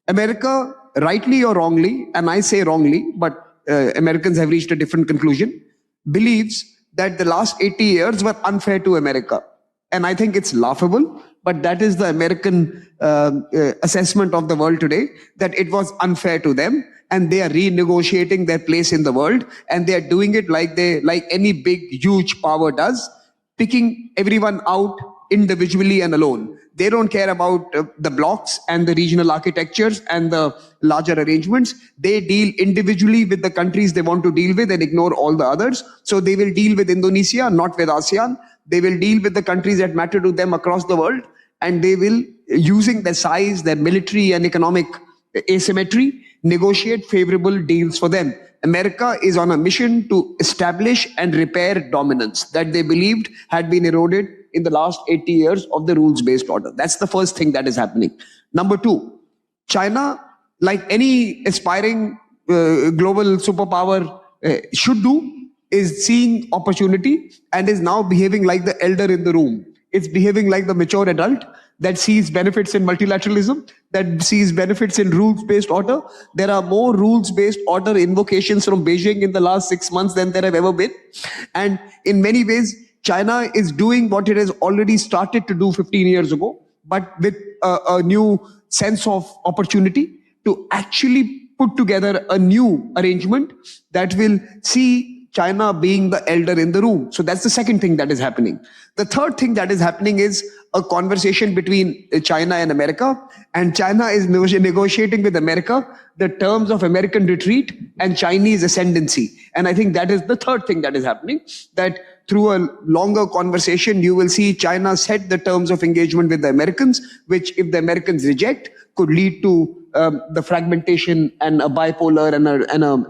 America, rightly or wrongly, and I say wrongly, but Americans have reached a different conclusion, believes that the last 80 years were unfair to America. And I think it's laughable, but that is the American assessment of the world today, that it was unfair to them, and they are renegotiating their place in the world, and they are doing it like any big, huge power does, picking everyone out individually and alone. They don't care about the blocks and the regional architectures and the larger arrangements. They deal individually with the countries they want to deal with and ignore all the others. So they will deal with Indonesia, not with ASEAN. They will deal with the countries that matter to them across the world, and they will, using their size, their military and economic asymmetry, negotiate favorable deals for them. America is on a mission to establish and repair dominance that they believed had been eroded in the last 80 years of the rules-based order. That's the first thing that is happening. Number two, China, like any aspiring global superpower should do, is seeing opportunity and is now behaving like the elder in the room. It's behaving like the mature adult that sees benefits in multilateralism, that sees benefits in rules-based order. There are more rules-based order invocations from Beijing in the last 6 months than there have ever been. And in many ways, China is doing what it has already started to do 15 years ago, but with a new sense of opportunity to actually put together a new arrangement that will see China being the elder in the room. So that's the second thing that is happening. The third thing that is happening is a conversation between China and America, and China is negotiating with America the terms of American retreat and Chinese ascendancy. And I think that is the third thing that is happening, that through a longer conversation, you will see China set the terms of engagement with the Americans, which if the Americans reject, could lead to the fragmentation and a bipolar and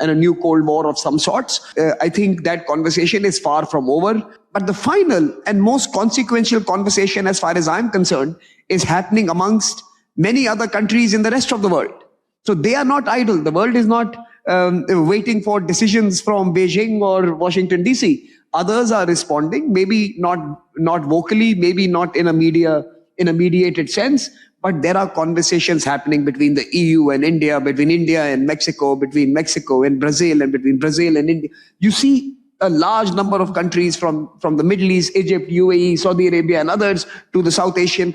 a new Cold War of some sorts. I think that conversation is far from over. But the final and most consequential conversation, as far as I'm concerned, is happening amongst many other countries in the rest of the world. So they are not idle. The world is not waiting for decisions from Beijing or Washington, D.C. Others are responding, maybe not vocally, maybe not in a mediated sense, but there are conversations happening between the EU and India, between India and Mexico, between Mexico and Brazil, and between Brazil and India. You see a large number of countries from the Middle East, Egypt, UAE, Saudi Arabia, and others, to the South Asian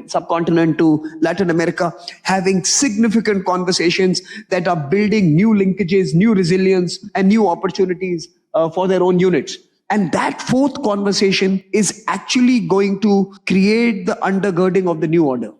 subcontinent, to Latin America, having significant conversations that are building new linkages, new resilience, and new opportunities for their own units. And that fourth conversation is actually going to create the undergirding of the new order.